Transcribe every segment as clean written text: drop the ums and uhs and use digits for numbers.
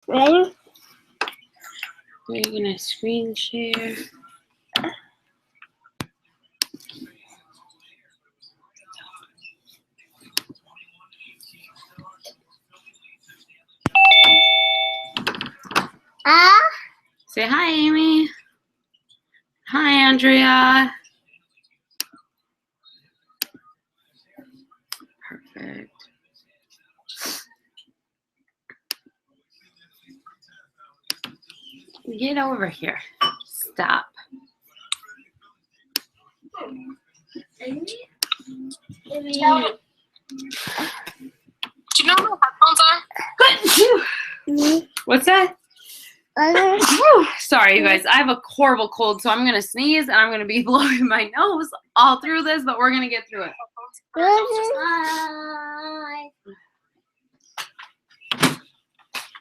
Ready? We're gonna screen share. Say hi, Amy. Hi, Andrea. Perfect. Get over here. Stop. Do you know what headphones are? What's that? Sorry, you guys. I have a horrible cold, so I'm going to sneeze and I'm going to be blowing my nose all through this, but we're going to get through it.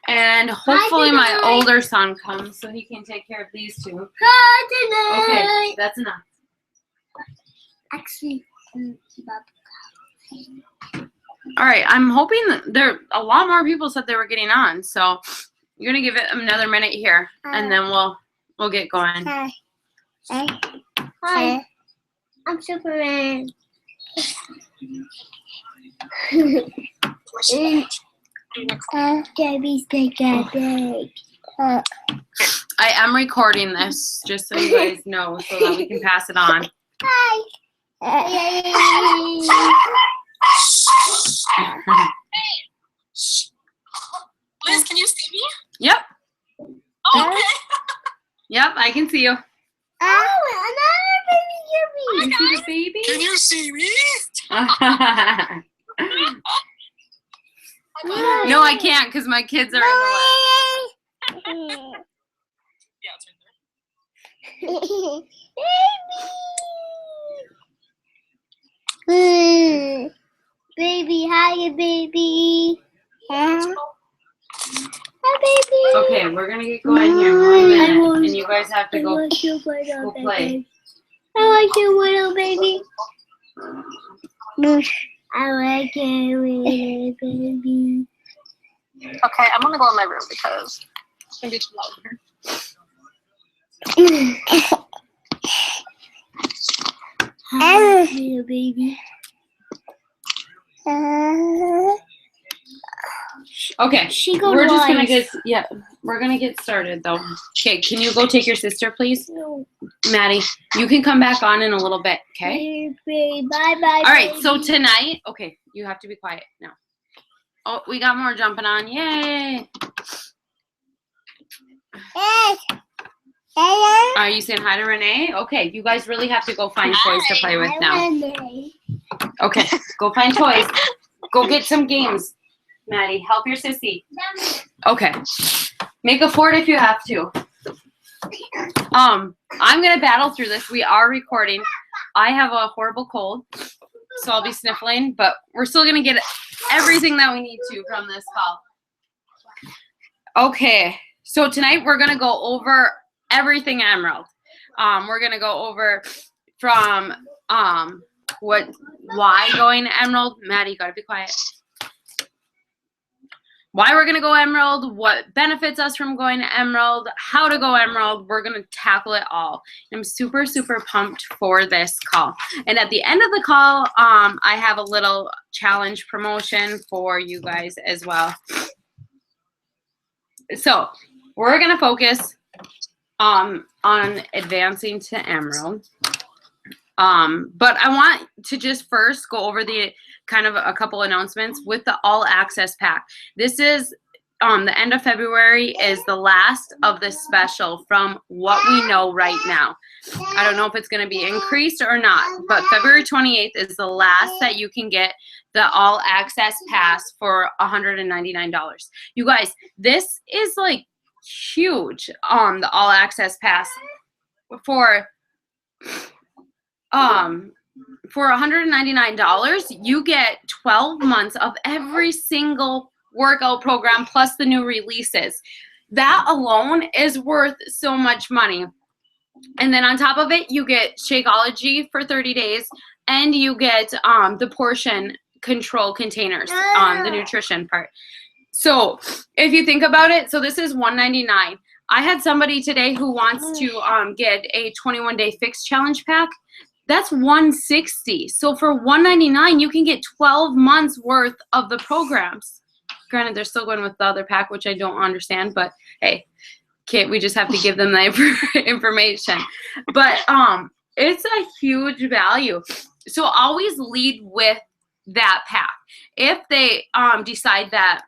And hopefully my older son comes so he can take care of these two. Okay, that's enough. Actually, All right, I'm hoping that a lot more people said they were getting on, so you're gonna give it another minute here, and then we'll get going. Hi. Hi. I'm Superman. Gabby's the big. I am recording this, just so you guys know, so that we can pass it on. Hi. Liz, can you see me? Yep. Oh, okay. Yep, I can see you. Another baby Gabby. You see the baby? Can you see me? No, I can't because my kids are in the way. Yeah, it's right Baby. Baby, hi, baby. Hi, baby. Okay, we're gonna get going here in 1 minute, and you guys have to go play. I like your little baby. I like your little baby. Okay, I'm gonna go in my room because it's gonna be too loud in here. Hi, little baby. Okay, She we're just gonna get started though. Okay, can you go take your sister, please? No. Maddie, you can come back on in a little bit, okay? Bye. All right, so tonight, okay, you have to be quiet now. Oh, we got more jumping on, yay! Are you saying hi to Renee? Okay, you guys really have to go find toys to play with now. Okay, go find toys. Go get some games. Maddie, help your sissy. Okay. Make a fort if you have to. I'm gonna battle through this. We are recording. I have a horrible cold, so I'll be sniffling, but we're still gonna get everything that we need to from this call. Okay, so tonight we're gonna go over everything Emerald. We're gonna go over from why going to Emerald. Maddie, you gotta be quiet. Why we're gonna go Emerald, what benefits us from going to Emerald, how to go Emerald. We're gonna tackle it all. I'm super, super pumped for this call. And at the end of the call, I have a little challenge promotion for you guys as well. So we're gonna focus on advancing to Emerald. But I want to just first go over the kind of a couple announcements with the all access pack. This is the end of February is the last of this special from what we know right now. I don't know if it's going to be increased or not, but February 28th is the last that you can get the all access pass for $199. You guys, this is like huge on the all access pass for $199, you get 12 months of every single workout program plus the new releases. That alone is worth so much money. And then on top of it, you get Shakeology for 30 days, and you get the portion control containers, the nutrition part. So if you think about it, so this is $199. I had somebody today who wants to get a 21-day fix challenge pack. That's $160. So for $199, you can get 12 months worth of the programs. Granted, they're still going with the other pack, which I don't understand, but hey, we just have to give them the information. But it's a huge value. So always lead with that pack. If they decide that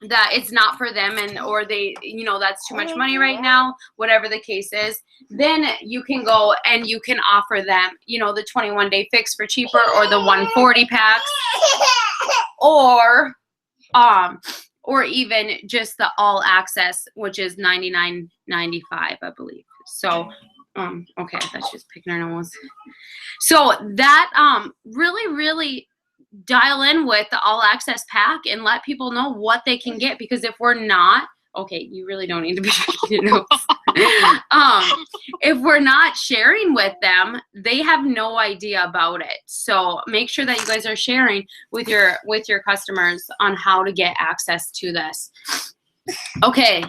it's not for them, and or they, you know, that's too much money right now, whatever the case is, then you can go and you can offer them, you know, the 21-day fix for cheaper, or the 140 packs, or even just the all access, which is $99.95, I believe. So okay, I thought she was picking her nose. So that really dial in with the all access pack and let people know what they can get, because if we're not, okay, you really don't need to be picking your nose. If we're not sharing with them, they have no idea about it. So make sure that you guys are sharing with your customers on how to get access to this. Okay.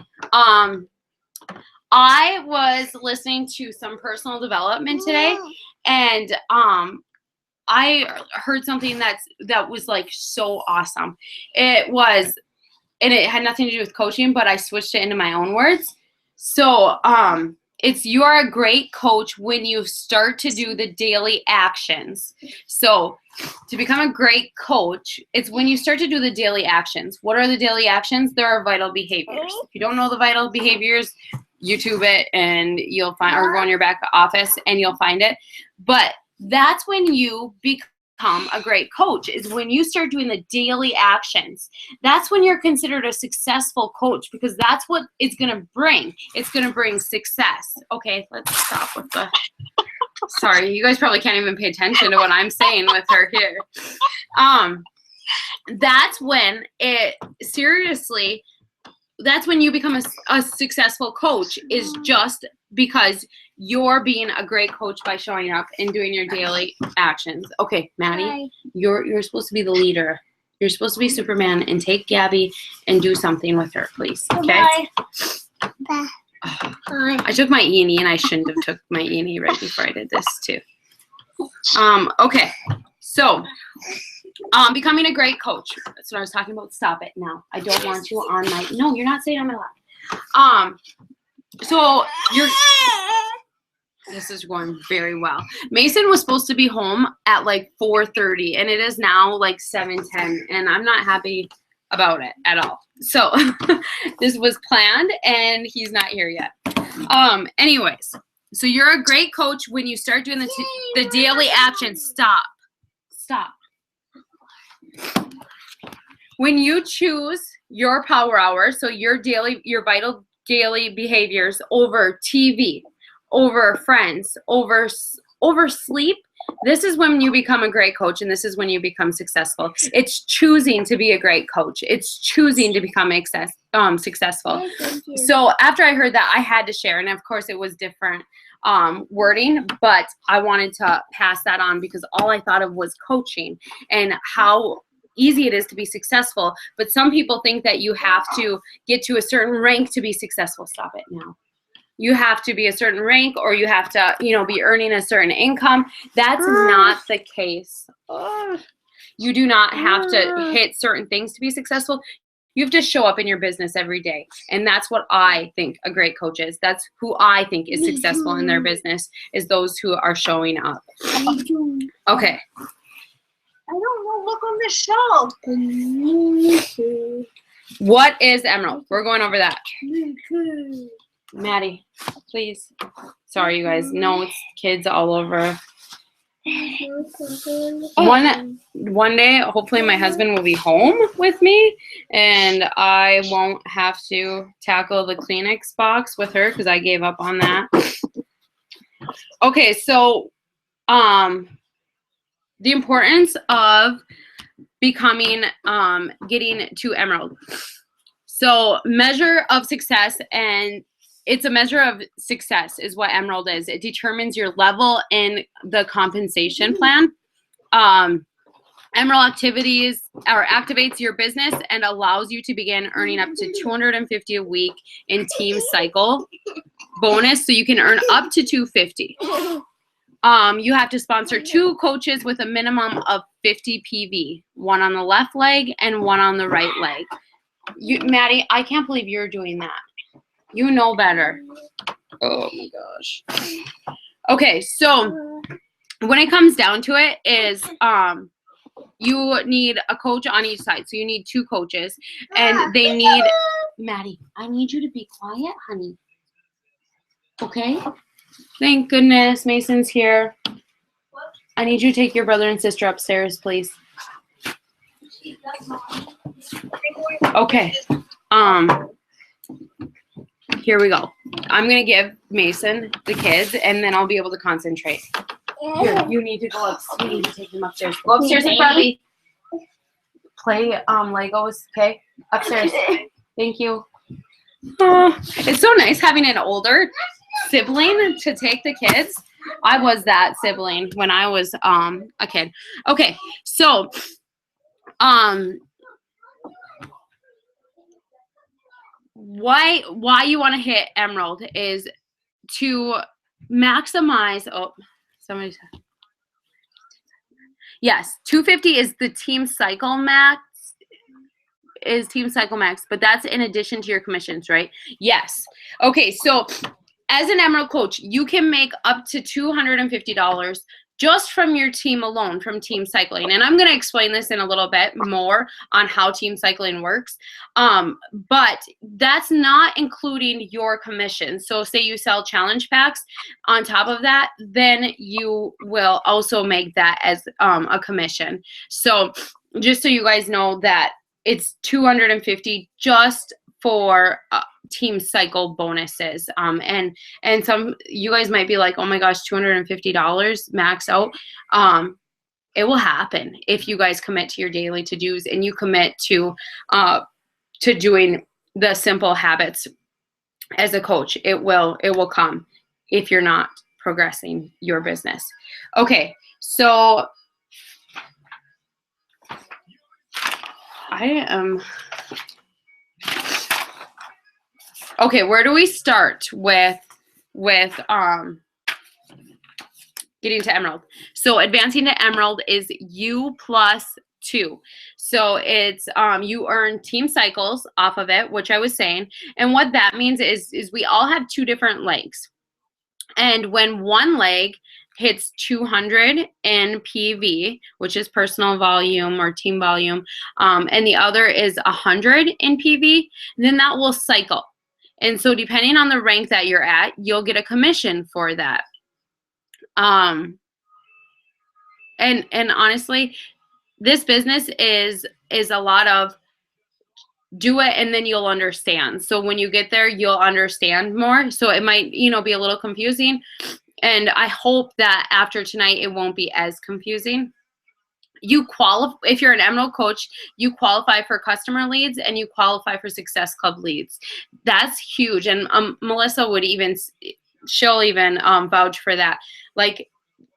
I was listening to some personal development today, and I heard something that was like so awesome. It was, and it had nothing to do with coaching, but I switched it into my own words. So it's, you are a great coach when you start to do the daily actions. So to become a great coach, it's when you start to do the daily actions. What are the daily actions? There are vital behaviors. If you don't know the vital behaviors, YouTube it and you'll find, or go in your back office and you'll find it. But that's when you become a great coach, is when you start doing the daily actions. That's when you're considered a successful coach, because that's what it's going to bring. It's going to bring success. Okay, let's stop with the, sorry, you guys probably can't even pay attention to what I'm saying with her here. That's when it, seriously, that's when you become a successful coach, is just because you're being a great coach by showing up and doing your daily actions. Okay, Maddie, Hi. you're supposed to be the leader. You're supposed to be Superman and take Gabby and do something with her, please. Okay. Bye. Bye. I took my E&E, and I shouldn't have took my E&E right before I did this too. Okay, so becoming a great coach. That's what I was talking about. Stop it now. I don't want you on my, no, you're not saying on my lap. So this is going very well. Mason was supposed to be home at like 4:30, and it is now like 7:10, and I'm not happy about it at all. So this was planned, and he's not here yet. Anyways, so you're a great coach when you start doing the daily actions. Stop. When you choose your power hour, so your vital daily behaviors over TV, over friends, over sleep, this is when you become a great coach, and this is when you become successful. It's choosing to be a great coach. It's choosing to become successful. So after I heard that, I had to share, and of course it was different wording, but I wanted to pass that on, because all I thought of was coaching and how easy it is to be successful. But some people think that you have to get to a certain rank to be successful. Stop it now. You have to be a certain rank, or you have to, you know, be earning a certain income. That's not the case. You do not have to hit certain things to be successful. You have to show up in your business every day. And that's what I think a great coach is. That's who I think is successful in their business, is those who are showing up. Okay. I don't know. Look on the shelf. What is emerald? We're going over that. Maddie, please. Sorry, you guys. Notes, kids all over. One day, hopefully my husband will be home with me, and I won't have to tackle the Kleenex box with her, because I gave up on that. Okay, so the importance of becoming, getting to emerald. So measure of success, and it's a measure of success is what emerald is. It determines your level in the compensation plan. Emerald activities or activates your business and allows you to begin earning up to $250 a week in team cycle bonus, so you can earn up to $250. You have to sponsor 2 coaches with a minimum of 50 PV, one on the left leg and one on the right leg. Maddie, I can't believe you're doing that. You know better. Oh my gosh. Okay, so when it comes down to it is you need a coach on each side. So you need 2 coaches, and they need, Maddie, I need you to be quiet, honey. Okay? Thank goodness Mason's here. I need you to take your brother and sister upstairs, please. Okay. Here we go. I'm going to give Mason the kids, and then I'll be able to concentrate. Here, you need to go up. You need to take them upstairs. Go upstairs and Barbie. Play Legos, okay? Upstairs. Thank you. It's so nice having an older sibling to take the kids. I was that sibling when I was a kid. Okay, so why you want to hit Emerald is to maximize. Oh, somebody said. Yes, 250 is the team cycle max. Is team cycle max, but that's in addition to your commissions, right? Yes. Okay, so as an Emerald coach, you can make up to $250 just from your team alone, from team cycling. And I'm going to explain this in a little bit more on how team cycling works. But that's not including your commission. So say you sell challenge packs on top of that, then you will also make that as a commission. So just so you guys know that it's $250 just for team cycle bonuses. And some, you guys might be like, oh my gosh, $250 max out. It will happen if you guys commit to your daily to-dos and you commit to doing the simple habits as a coach. It will come if you're not progressing your business. Okay, so okay, where do we start with getting to Emerald? So advancing to Emerald is U plus 2. So it's you earn team cycles off of it, which I was saying. And what that means is we all have 2 different legs. And when one leg hits 200 in PV, which is personal volume or team volume, and the other is 100 in PV, then that will cycle. And so depending on the rank that you're at, you'll get a commission for that. And honestly, this business is a lot of do it and then you'll understand. So when you get there, you'll understand more. So it might, be a little confusing. And I hope that after tonight, it won't be as confusing. You qualify, if you're an Emerald coach, you qualify for customer leads and you qualify for Success Club leads. That's huge. And Melissa would she'll even vouch for that. Like,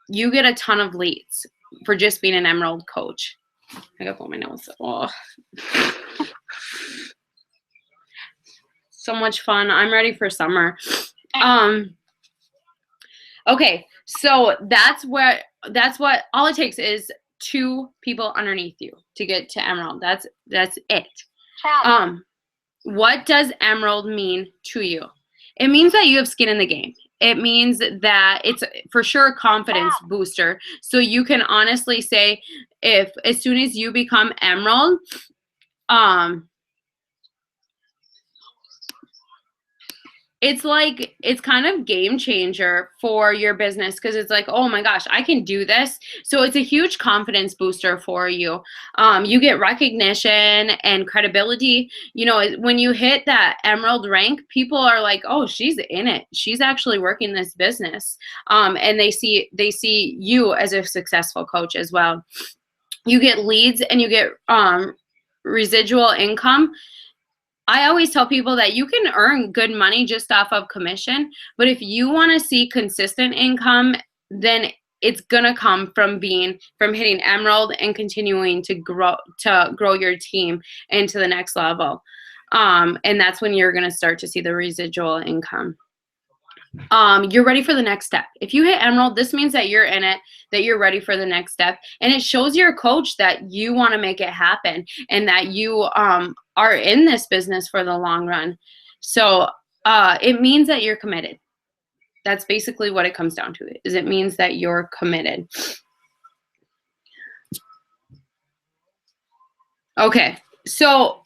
you get a ton of leads for just being an Emerald coach. I gotta pull my nose. Oh. So much fun. I'm ready for summer. Okay, so that's what all it takes is 2 people underneath you to get to Emerald. That's it. What does Emerald mean to you? It means that you have skin in the game. It means that it's for sure a confidence booster. So you can honestly say, if as soon as you become Emerald, it's kind of game changer for your business, because it's like, oh my gosh, I can do this. So it's a huge confidence booster for you. You get recognition and credibility. When you hit that Emerald rank, people are like, oh, she's in it. She's actually working this business. And they see you as a successful coach as well. You get leads and you get residual income. I always tell people that you can earn good money just off of commission, but if you want to see consistent income, then it's gonna come from hitting Emerald and continuing to grow your team into the next level. And that's when you're gonna start to see the residual income. You're ready for the next step. If you hit Emerald, this means that you're in it, that you're ready for the next step. And it shows your coach that you want to make it happen and that you are in this business for the long run. So it means that you're committed. That's basically what it comes down to, is it means that you're committed. Okay, so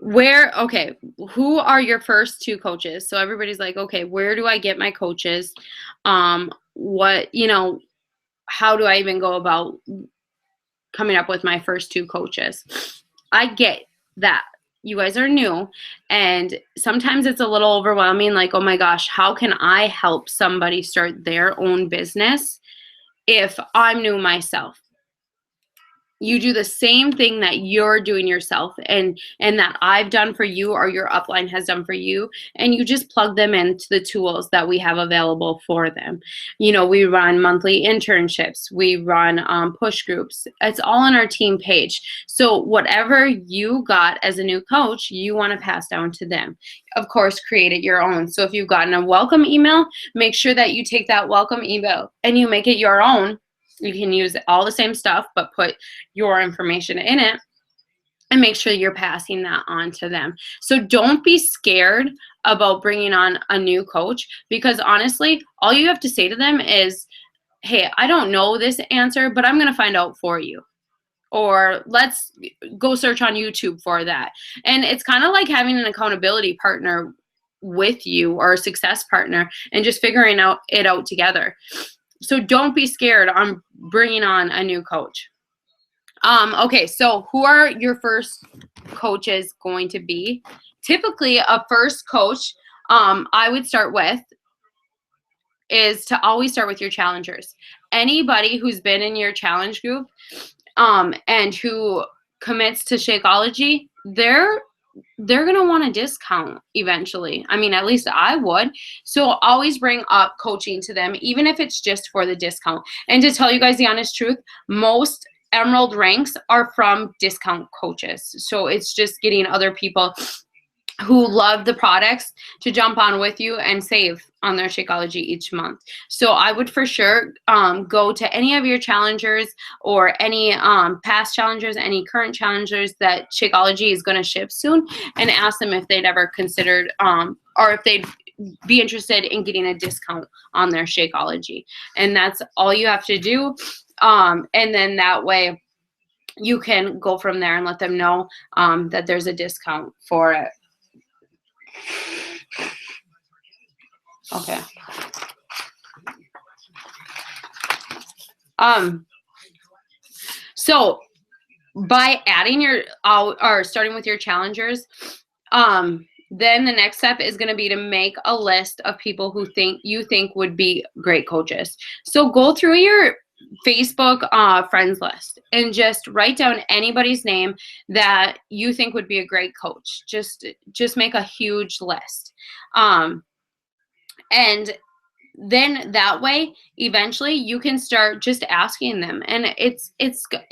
who are your first 2 coaches? So everybody's like, okay, where do I get my coaches? What, how do I even go about coming up with my first 2 coaches? I get that you guys are new, and sometimes it's a little overwhelming, like, oh my gosh, how can I help somebody start their own business if I'm new myself? You do the same thing that you're doing yourself and that I've done for you or your upline has done for you, and you just plug them into the tools that we have available for them. We run monthly internships, we run push groups. It's all on our team page. So whatever you got as a new coach, you want to pass down to them. Of course, create it your own. So if you've gotten a welcome email, make sure that you take that welcome email and you make it your own. You can use all the same stuff, but put your information in it and make sure you're passing that on to them. So don't be scared about bringing on a new coach, because honestly, all you have to say to them is, hey, I don't know this answer, but I'm going to find out for you. Or let's go search on YouTube for that. And it's kind of like having an accountability partner with you, or a success partner, and just figuring it out together. So don't be scared on bringing on a new coach. Okay, so who are your first coaches going to be? Typically, a first coach I would start with is to always start with your challengers. Anybody who's been in your challenge group and who commits to Shakeology, they're going to want a discount eventually. I mean, at least I would. So always bring up coaching to them, even if it's just for the discount. And to tell you guys the honest truth, most Emerald ranks are from discount coaches. So it's just getting other people who love the products to jump on with you and save on their Shakeology each month. So I would for sure go to any of your challengers or any past challengers, any current challengers that Shakeology is going to ship soon, and ask them if they'd ever considered or if they'd be interested in getting a discount on their Shakeology. And that's all you have to do. And then that way you can go from there and let them know that there's a discount for it. Okay. So by adding or starting with your challengers, then the next step is going to be to make a list of people who you think would be great coaches. So go through your Facebook friends list and just write down anybody's name that you think would be a great coach. Just make a huge list. And then that way, eventually you can start just asking them. And it's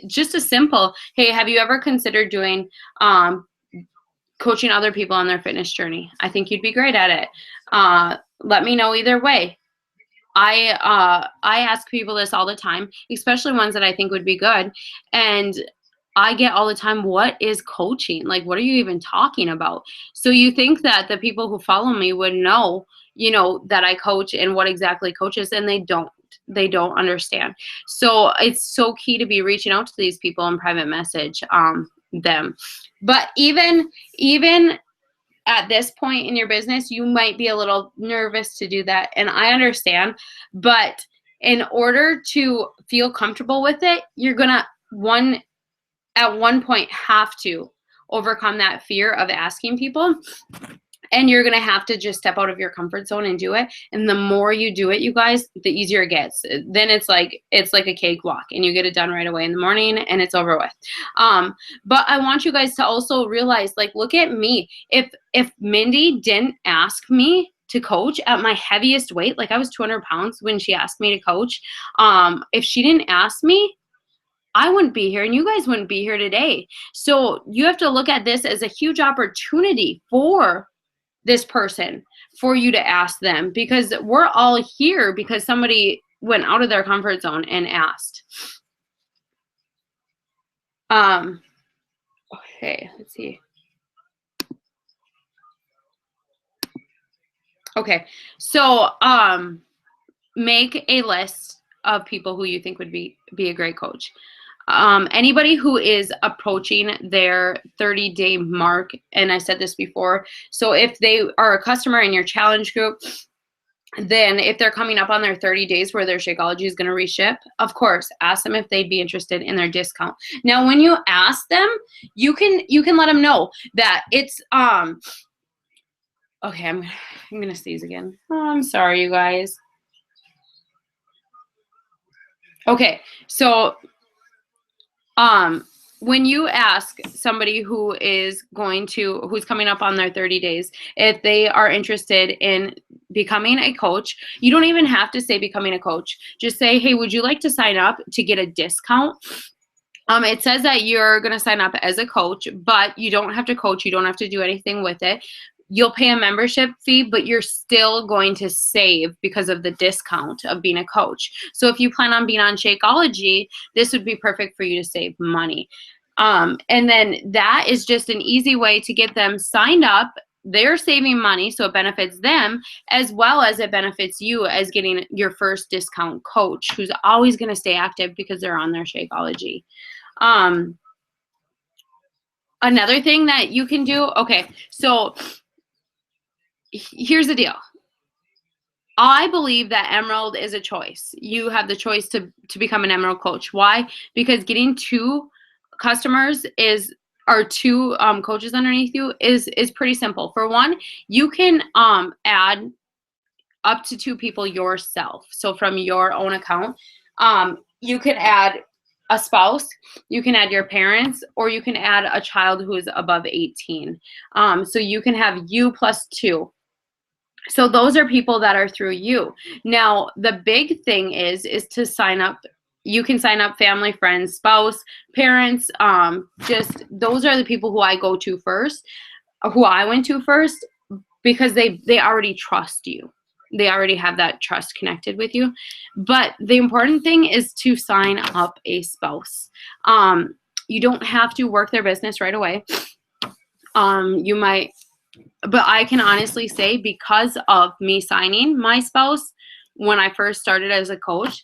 just a simple, hey, have you ever considered doing coaching other people on their fitness journey? I think you'd be great at it. Let me know either way. I ask people this all the time, especially ones that I think would be good. And I get all the time, what is coaching? Like, what are you even talking about? So you think that the people who follow me would know, that I coach and what exactly coach is, and they don't. They don't understand. So it's so key to be reaching out to these people in private message them. But even at this point in your business, you might be a little nervous to do that, and I understand. But in order to feel comfortable with it, you're gonna at one point have to overcome that fear of asking people, and you're gonna have to just step out of your comfort zone and do it. And the more you do it, you guys, the easier it gets. Then it's like a cakewalk, and you get it done right away in the morning, and it's over with. But I want you guys to also realize, like, look at me. If Mindy didn't ask me to coach at my heaviest weight, like I was 200 pounds when she asked me to coach. If she didn't ask me, I wouldn't be here and you guys wouldn't be here today. So you have to look at this as a huge opportunity for this person, for you to ask them, because we're all here because somebody went out of their comfort zone and asked. Okay, let's see. Okay, so make a list of people who you think would be a great coach. Anybody who is approaching their 30-day mark, and I said this before, so if they are a customer in your challenge group, then if they're coming up on their 30 days where their Shakeology is going to reship, of course, ask them if they'd be interested in their discount. Now, when you ask them, you can let them know that it's okay, I'm gonna sneeze again. Oh, I'm sorry, you guys. Okay, so when you ask somebody who's coming up on their 30 days, if they are interested in becoming a coach, you don't even have to say becoming a coach. Just say, hey, would you like to sign up to get a discount? It says that you're going to sign up as a coach, but you don't have to coach. You don't have to do anything with it. You'll pay a membership fee, but you're still going to save because of the discount of being a coach. So if you plan on being on Shakeology, this would be perfect for you to save money. And then that is just an easy way to get them signed up. They're saving money, so it benefits them as well as it benefits you as getting your first discount coach who's always going to stay active because they're on their Shakeology. Another thing that you can do, okay, so here's the deal. I believe that Emerald is a choice. You have the choice to become an Emerald coach. Why? Because getting two customers or two coaches underneath you is pretty simple. For one, you can add up to 2 people yourself. So from your own account, you can add a spouse, you can add your parents, or you can add a child who is above 18. So you can have you plus 2. So those are people that are through you. Now, the big thing is to sign up. You can sign up family, friends, spouse, parents. Just those are the people who I go to first, who I went to first, because they already trust you. They already have that trust connected with you. But the important thing is to sign up a spouse. You don't have to work their business right away. You might. But I can honestly say, because of me signing my spouse when I first started as a coach,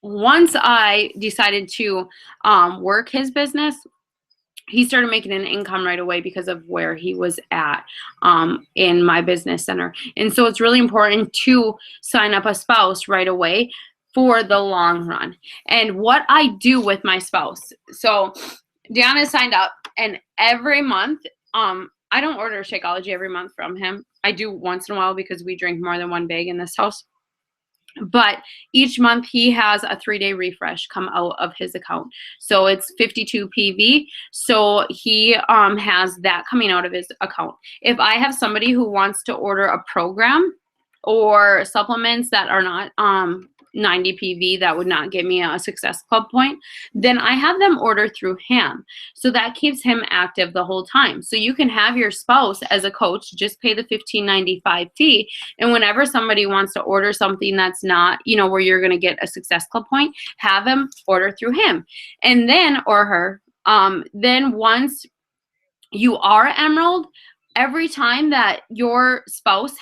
once I decided to work his business, he started making an income right away because of where he was at in my business center. And so it's really important to sign up a spouse right away for the long run. And what I do with my spouse, so Deanna signed up, and every month, I don't order Shakeology every month from him. I do once in a while because we drink more than 1 bag in this house. But each month he has a 3-day refresh come out of his account. So it's 52 PV. So he has that coming out of his account. If I have somebody who wants to order a program or supplements that are not 90 PV, that would not give me a Success Club point, then I have them order through him. So that keeps him active the whole time. So you can have your spouse as a coach, just pay the $15.95 fee. And whenever somebody wants to order something that's not, where you're going to get a Success Club point, have them order through him. And then, or her, then once you are Emerald, every time that your spouse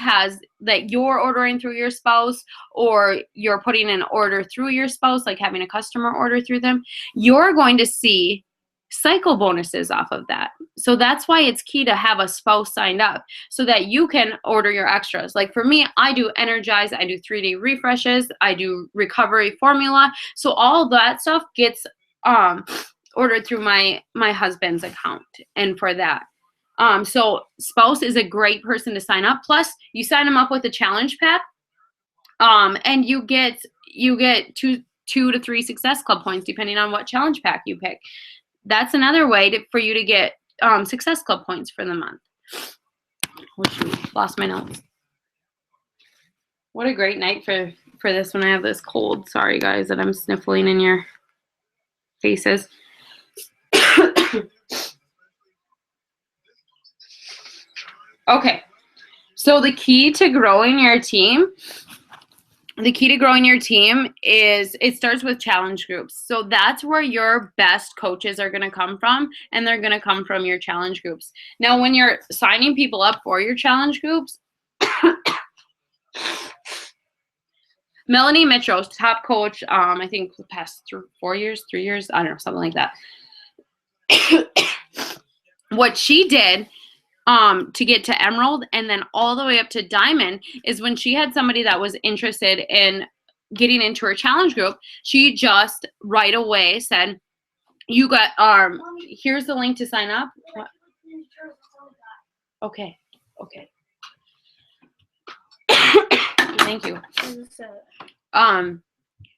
that you're ordering through your spouse, or you're putting an order through your spouse, like having a customer order through them, you're going to see cycle bonuses off of that. So that's why it's key to have a spouse signed up so that you can order your extras. Like for me, I do Energize, I do 3-day refreshes, I do recovery formula. So all that stuff gets ordered through my husband's account. And for that, so spouse is a great person to sign up. Plus, you sign them up with a challenge pack, and you get 2 to 3 Success Club points depending on what challenge pack you pick. That's another way for you to get Success Club points for the month. Oh, shoot, lost my notes. What a great night for this when I have this cold. Sorry, guys, that I'm sniffling in your faces. Okay, so the key to growing your team is it starts with challenge groups. So that's where your best coaches are going to come from, and they're going to come from your challenge groups. Now, when you're signing people up for your challenge groups, Melanie Mitchell, top coach, I think the past 3 years, I don't know, something like that. What she did to get to Emerald and then all the way up to Diamond is when she had somebody that was interested in getting into her challenge group, she just right away said, you got, here's the link to sign up. What? Okay. Thank you.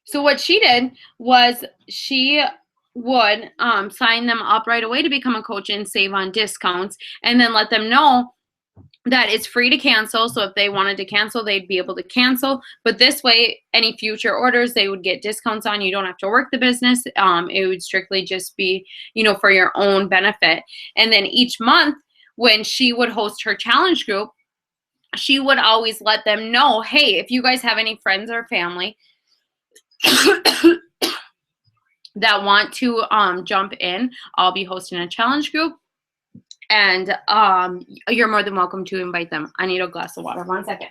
So what she did was she would sign them up right away to become a coach and save on discounts, and then let them know that it's free to cancel. So if they wanted to cancel, they'd be able to cancel. But this way, any future orders, they would get discounts on. You don't have to work the business. It would strictly just be, for your own benefit. And then each month when she would host her challenge group, she would always let them know, hey, if you guys have any friends or family that want to jump in, I'll be hosting a challenge group, and you're more than welcome to invite them. I need a glass of water. 1 second.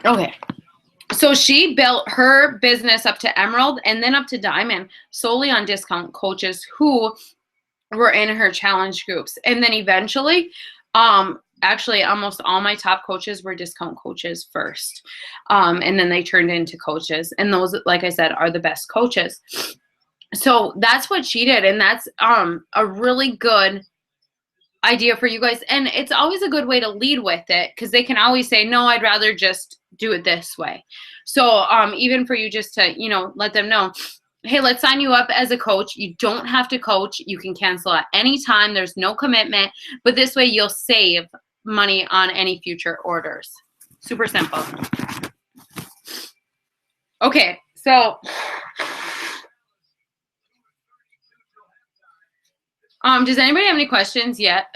Okay. So she built her business up to Emerald and then up to Diamond solely on discount coaches who were in her challenge groups. And then eventually, actually almost all my top coaches were discount coaches first. And then they turned into coaches. And those, like I said, are the best coaches. So that's what she did. And that's a really good idea for you guys. And it's always a good way to lead with it, because they can always say, no, I'd rather just do it this way. So even for you just to, let them know, hey, let's sign you up as a coach. You don't have to coach. You can cancel at any time. There's no commitment. But this way you'll save money on any future orders. Super simple. Okay, so does anybody have any questions yet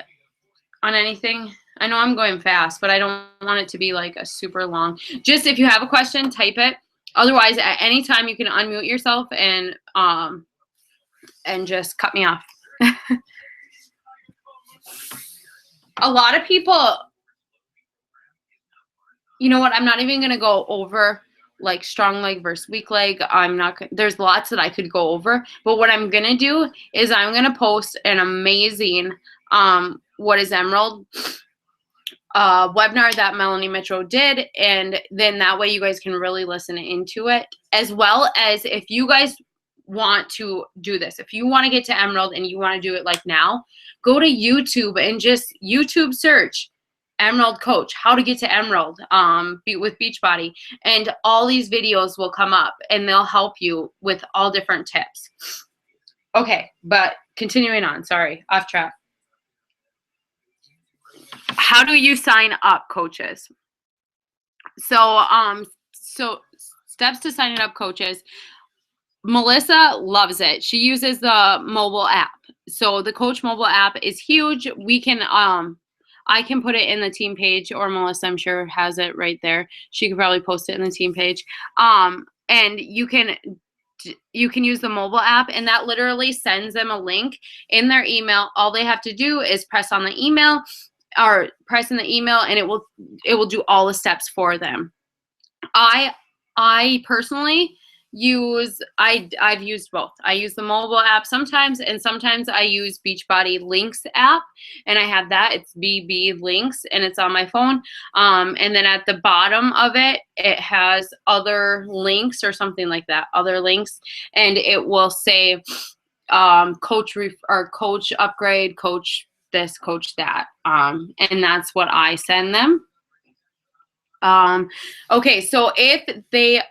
on anything? I know I'm going fast, but I don't want it to be like a super long. Just if you have a question, type it. Otherwise, at any time you can unmute yourself and just cut me off. A lot of people, you know what? I'm not even going to go over like strong leg versus weak leg. There's lots that I could go over, but what I'm going to do is I'm going to post an amazing, What is Emerald webinar that Melanie Mitchell did, and then that way you guys can really listen into it, as well as if you guys want to do this, if you want to get to Emerald and you want to do it like now, go to YouTube and just YouTube search Emerald Coach, how to get to Emerald with Beachbody, and all these videos will come up and they'll help you with all different tips. Okay, but continuing on, sorry, off track. How do you sign up coaches? So steps to signing up coaches. Melissa loves it. She uses the mobile app. So the Coach mobile app is huge. We can I can put it in the team page, or Melissa, I'm sure, has it right there. She could probably post it in the team page. And you can use the mobile app, and that literally sends them a link in their email. All they have to do is press on the email, or press in the email, and it will do all the steps for them. I personally I've used both. I use the mobile app sometimes, and sometimes I use Beachbody Links app, and I have that. It's BB Links, and it's on my phone. And then at the bottom of it, it has other links or something like that, other links, and it will say coach upgrade, coach this, coach that. And that's what I send them. Okay, so if they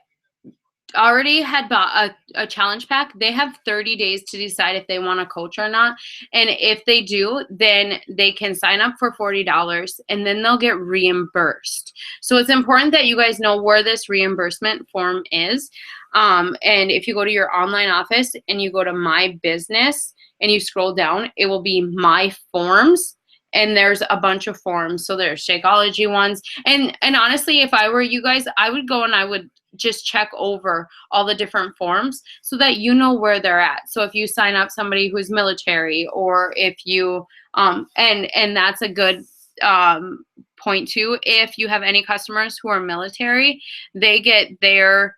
already had bought a challenge pack, they have 30 days to decide if they want to coach or not. And if they do, then they can sign up for $40 and then they'll get reimbursed. So it's important that you guys know where this reimbursement form is. And if you go to your online office and you go to My Business and you scroll down, it will be My Forms. And there's a bunch of forms. So there's Shakeology ones. And honestly, if I were you guys, I would go and I would just check over all the different forms so that you know where they're at. So if you sign up somebody who's military, or if you and that's a good point too. If you have any customers who are military, they get their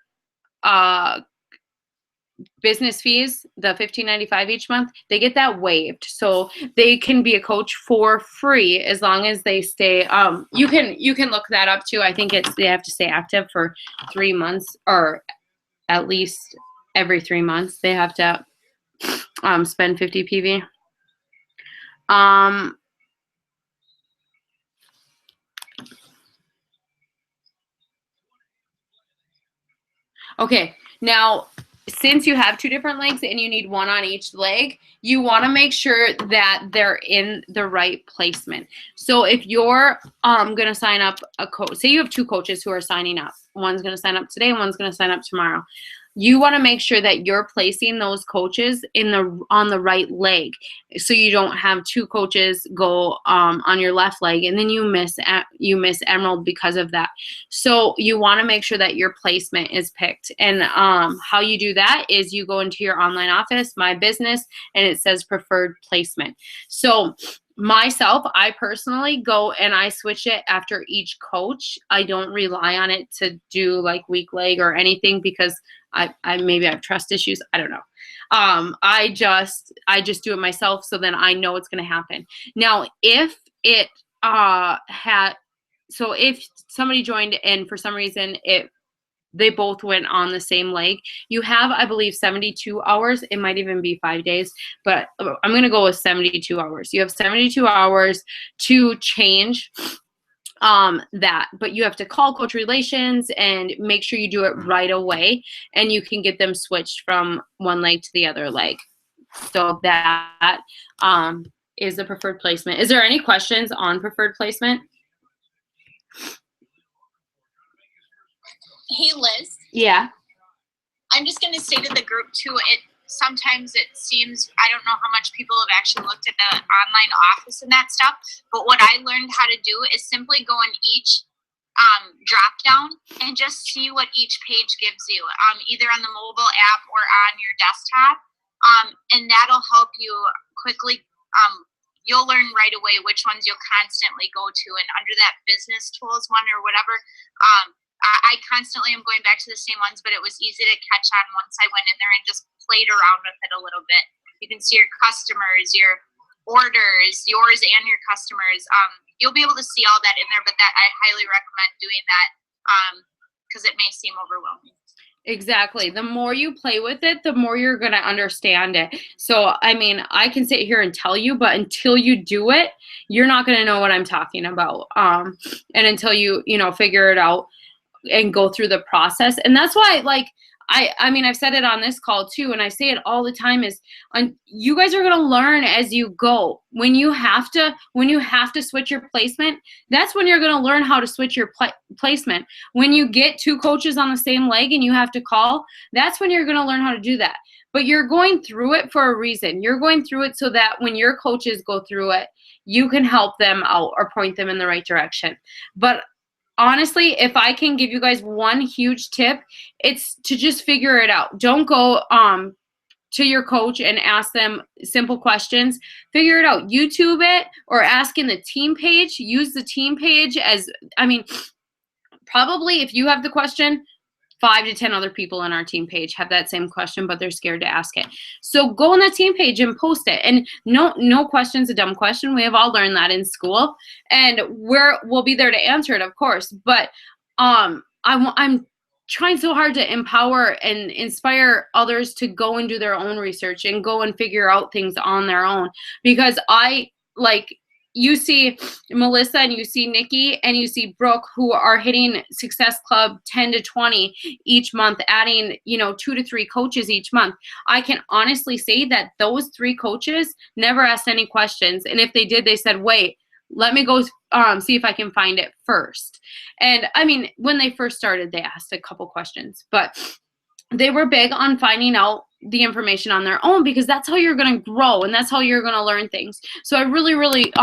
business fees, the $15.95 each month, they get that waived. So they can be a coach for free as long as they stay, you can look that up too. I think they have to stay active for 3 months, or at least every 3 months they have to spend 50 PV. Okay, now since you have 2 different legs and you need 1 on each leg, you want to make sure that they're in the right placement. So if you're going to sign up a coach, say you have 2 coaches who are signing up. One's going to sign up today, one's going to sign up tomorrow. You want to make sure that you're placing those coaches on the right leg, so you don't have 2 coaches go on your left leg and then you miss Emerald because of that. So you want to make sure that your placement is picked. And how you do that is you go into your online office, My Business, and it says preferred placement. So myself, I personally go and I switch it after each coach. I don't rely on it to do like weak leg or anything, because I maybe I have trust issues. I don't know. I just do it myself, so then I know it's going to happen. Now, if it so if somebody joined and for some reason they both went on the same leg, you have, I believe, 72 hours. It might even be 5 days, but I'm going to go with 72 hours. You have 72 hours to change that, but you have to call Coach Relations and make sure you do it right away, and you can get them switched from one leg to the other leg. So that is the preferred placement. Is there any questions on preferred placement? Hey, Liz. Yeah. I'm just going to say to the group too, sometimes it seems, I don't know how much people have actually looked at the online office and that stuff, but what I learned how to do is simply go in each drop down and just see what each page gives you, either on the mobile app or on your desktop, and that'll help you quickly. You'll learn right away which ones you'll constantly go to, and under that business tools one or whatever, I constantly am going back to the same ones, but it was easy to catch on once I went in there and just played around with it a little bit. You can see your customers, your orders, yours and your customers. You'll be able to see all that in there, but that I highly recommend doing that because it may seem overwhelming. Exactly. The more you play with it, the more you're going to understand it. So, I mean, I can sit here and tell you, but until you do it, you're not going to know what I'm talking about. And until you figure it out and go through the process. And that's why, like, I mean, I've said it on this call too, and I say it all the time, is you guys are going to learn as you go. When you have to switch your placement, that's when you're going to learn how to switch your placement. When you get 2 coaches on the same leg and you have to call, that's when you're going to learn how to do that. But you're going through it for a reason. You're going through it so that when your coaches go through it, you can help them out or point them in the right direction. But honestly, if I can give you guys one huge tip, it's to just figure it out. Don't go to your coach and ask them simple questions. Figure it out. YouTube it, or ask in the team page. Use the team page as, I mean, probably if you have the question, 5 to 10 other people on our team page have that same question, but they're scared to ask it. So go on that team page and post it. And no question's a dumb question. We have all learned that in school, and we'll be there to answer it, of course. But I'm trying so hard to empower and inspire others to go and do their own research and go and figure out things on their own, because I like you see Melissa and you see Nikki and you see Brooke, who are hitting Success Club 10 to 20 each month, adding, 2 to 3 coaches each month. I can honestly say that those 3 coaches never asked any questions. And if they did, they said, wait, let me go see if I can find it first. And I mean, when they first started, they asked a couple questions, but they were big on finding out the information on their own, because that's how you're going to grow and that's how you're going to learn things. So I really, really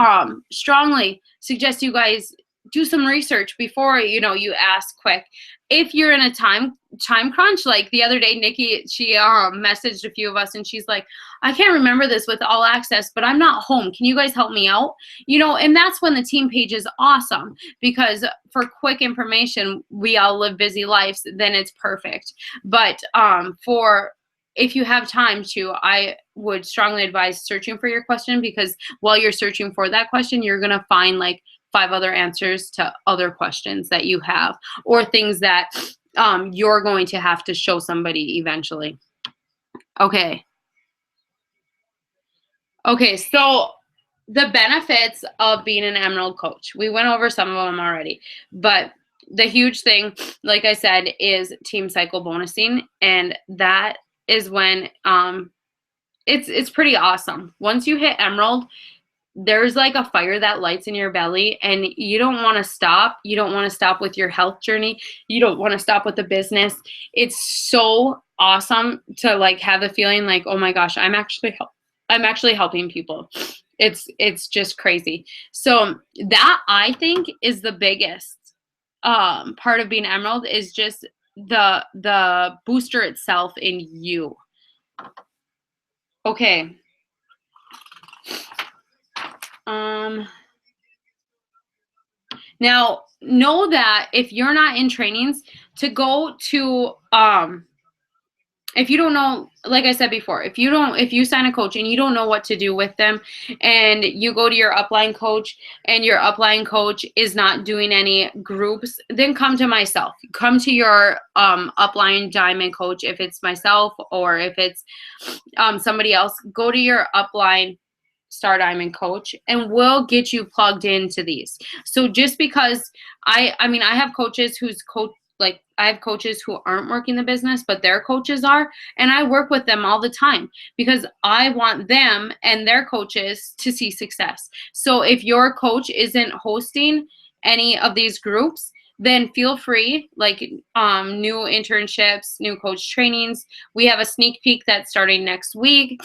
strongly suggest you guys do some research before, you ask quick. If you're in a time crunch, like the other day, Nikki, she messaged a few of us and she's like, I can't remember this with All Access, but I'm not home. Can you guys help me out? And that's when the team page is awesome, because for quick information, we all live busy lives, then it's perfect. But if you have time to, I would strongly advise searching for your question, because while you're searching for that question, you're going to find like 5 other answers to other questions that you have, or things that you're going to have to show somebody eventually. Okay, so the benefits of being an Emerald coach. We went over some of them already, but the huge thing, like I said, is team cycle bonusing, and that is when it's pretty awesome. Once you hit Emerald, there's like a fire that lights in your belly, and you don't want to stop. You don't want to stop with your health journey. You don't want to stop with the business. It's so awesome to like have the feeling like, oh my gosh, I'm actually helping people. It's just crazy. So that, I think, is the biggest part of being Emerald, is just the booster itself in you. Okay. Now know that if you're not in trainings, to go to if you don't know, like I said before, if you sign a coach and you don't know what to do with them, and you go to your upline coach and your upline coach is not doing any groups, then come to myself. Come to your upline diamond coach, if it's myself or if it's somebody else. Go to your upline Star Diamond coach, and we'll get you plugged into these. So just because I have coaches whose coach, like I have coaches who aren't working the business, but their coaches are, and I work with them all the time because I want them and their coaches to see success. So if your coach isn't hosting any of these groups, then feel free, like new internships, new coach trainings. We have a sneak peek that's starting next week.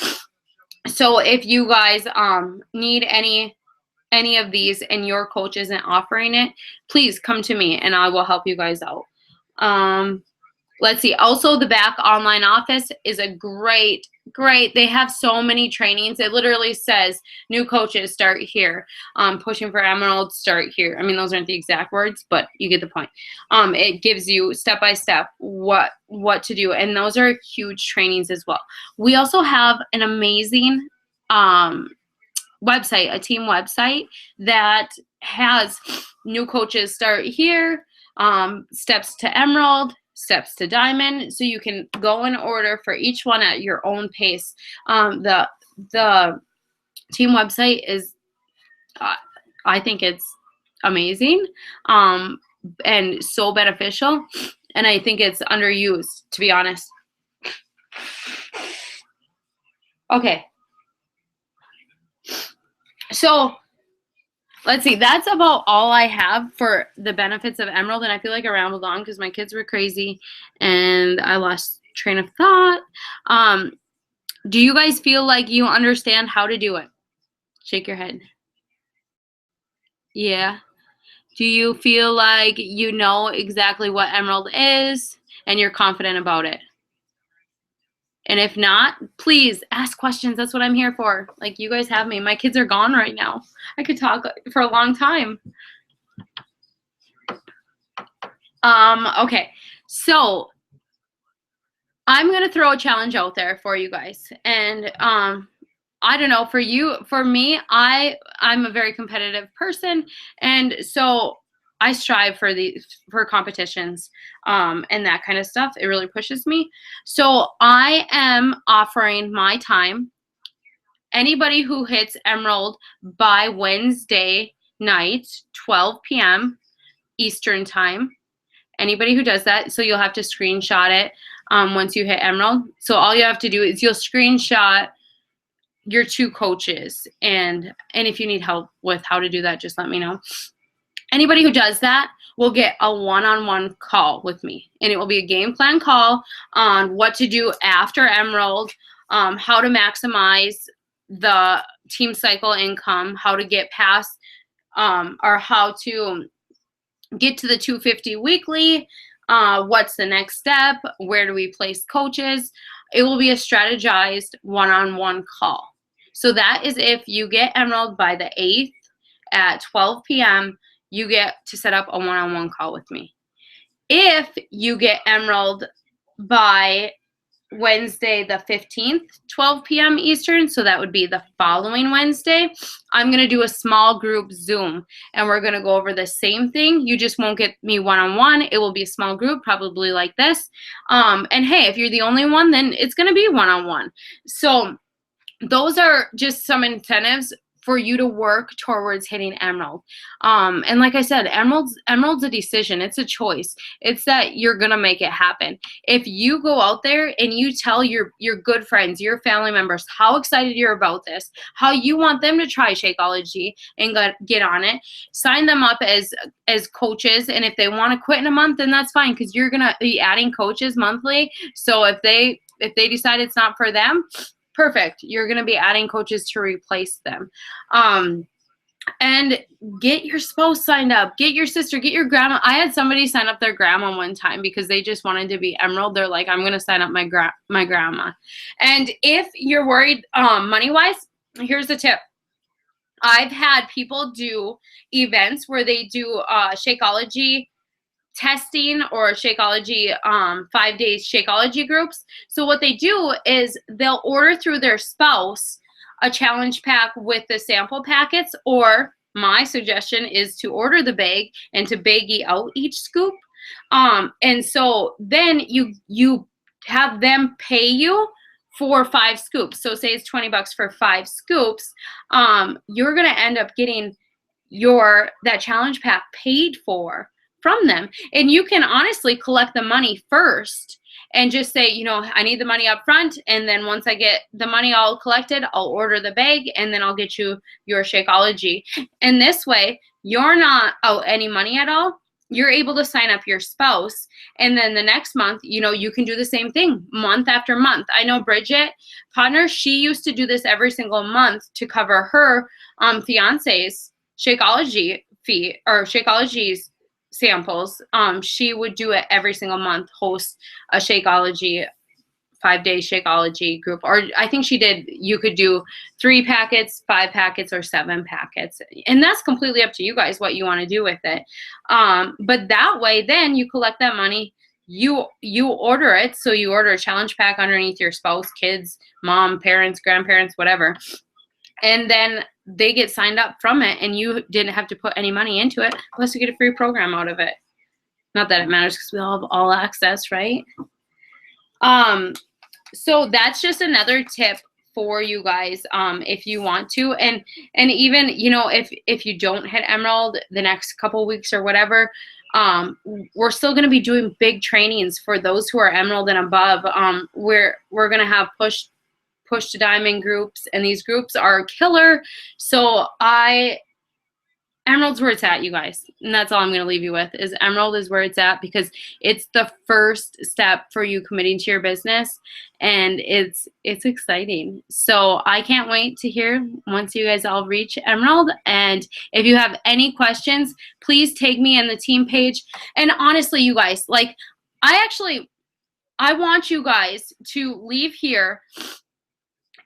So if you guys need any of these and your coach isn't offering it, please come to me and I will help you guys out. Let's see. Also, the back online office is a great. They have so many trainings. It literally says new coaches start here. Pushing for Emerald, start here. I mean, those aren't the exact words, but you get the point. It gives you step by step what to do, and those are huge trainings as well. We also have an amazing website, a team website that has new coaches start here, steps to Emerald, steps to Diamond, so you can go in order for each one at your own pace. The team website is, I think it's amazing, and so beneficial, and I think it's underused, to be honest. Okay. So let's see, that's about all I have for the benefits of Emerald, and I feel like I rambled on because my kids were crazy and I lost train of thought. Do you guys feel like you understand how to do it? Shake your head. Yeah. Do you feel like you know exactly what Emerald is and you're confident about it? And if not, please ask questions. That's what I'm here for. Like, you guys have me. My kids are gone right now. I could talk for a long time. Okay, so I'm going to throw a challenge out there for you guys. And I don't know, for me, I'm a very competitive person. And so I strive for competitions and that kind of stuff. It really pushes me. So I am offering my time anybody who hits Emerald by Wednesday night, 12 p.m. Eastern time, anybody who does that, so you'll have to screenshot it once you hit Emerald. So all you have to do is you'll screenshot your 2 coaches, and if you need help with how to do that, just let me know. Anybody who does that will get a one-on-one call with me, and it will be a game plan call on what to do after Emerald, how to maximize the team cycle income, how to get past or how to get to the 250 weekly, what's the next step, where do we place coaches. It will be a strategized one-on-one call. So that is if you get Emerald by the 8th at 12 p.m., you get to set up a one-on-one call with me. If you get Emerald by Wednesday the 15th, 12 p.m. Eastern, so that would be the following Wednesday, I'm going to do a small group Zoom, and we're going to go over the same thing. You just won't get me one-on-one. It will be a small group, probably like this. And hey, if you're the only one, then it's going to be one-on-one. So those are just some incentives for you to work towards hitting Emerald. And like I said, Emerald's a decision. It's a choice. It's that you're going to make it happen. If you go out there and you tell your good friends, your family members, how excited you're about this, how you want them to try Shakeology and get on it, sign them up as coaches. And if they want to quit in a month, then that's fine, because you're going to be adding coaches monthly. So if they decide it's not for them, perfect. You're going to be adding coaches to replace them. And get your spouse signed up. Get your sister. Get your grandma. I had somebody sign up their grandma one time because they just wanted to be Emerald. They're like, I'm going to sign up my grandma. And if you're worried money-wise, here's the tip. I've had people do events where they do Shakeology testing or Shakeology 5 days Shakeology groups. So what they do is they'll order through their spouse a challenge pack with the sample packets, or my suggestion is to order the bag and to baggie out each scoop. And so then you have them pay you for 5 scoops. So say it's $20 for 5 scoops. You're going to end up getting that challenge pack paid for from them. And you can honestly collect the money first and just say, I need the money up front, and then once I get the money all collected, I'll order the bag, and then I'll get you your Shakeology. And this way, you're not out any money at all. You're able to sign up your spouse, and then the next month, you can do the same thing month after month. I know Bridget Potner, she used to do this every single month to cover her fiance's Shakeology fee, or Shakeology's samples. She would do it every single month, host a Shakeology 5-day Shakeology group. Or I think you could do 3 packets, 5 packets, or 7 packets. And that's completely up to you guys what you want to do with it. But that way, then you collect that money, you order it. So you order a challenge pack underneath your spouse, kids, mom, parents, grandparents, whatever. And then they get signed up from it, and you didn't have to put any money into it, plus you get a free program out of it. Not that it matters, because we all have all access, right? So that's just another tip for you guys, if you want to. And even, if you don't hit Emerald the next couple weeks or whatever, we're still going to be doing big trainings for those who are Emerald and above. We're going to have push to diamond groups, and these groups are killer. So Emerald's where it's at, you guys. And that's all I'm going to leave you with, is Emerald is where it's at, because it's the first step for you committing to your business, and it's exciting. So I can't wait to hear once you guys all reach Emerald. And if you have any questions, please tag me in the team page. And honestly, you guys, I want you guys to leave here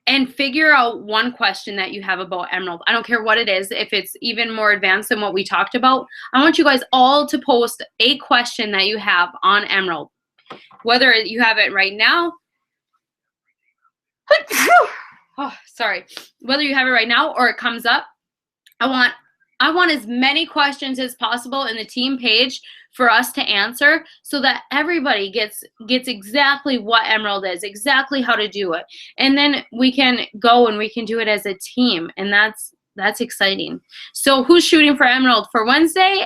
and figure out one question that you have about Emerald. I don't care what it is. If it's even more advanced than what we talked about, I want you guys all to post a question that you have on Emerald. Whether you have it right now, whether you have it right now or it comes up, I want I want as many questions as possible in the team page for us to answer so that everybody gets exactly what Emerald is, exactly how to do it. And then we can go and we can do it as a team. And that's exciting. So who's shooting for Emerald for Wednesday?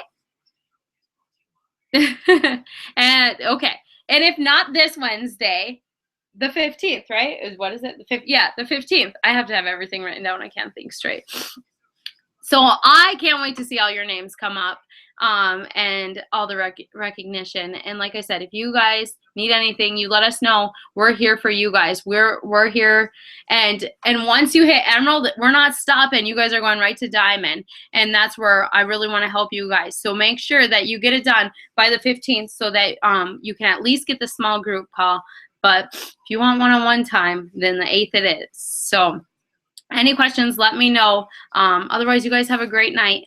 And okay. And if not this Wednesday, the 15th, right? What is it? The 15th. I have to have everything written down. I can't think straight. So I can't wait to see all your names come up and all the recognition. And like I said, if you guys need anything, you let us know. We're here for you guys. We're here. And once you hit Emerald, we're not stopping. You guys are going right to Diamond. And that's where I really want to help you guys. So make sure that you get it done by the 15th so that you can at least get the small group call. But if you want one-on-one time, then the 8th it is. So any questions, let me know. Otherwise, you guys have a great night.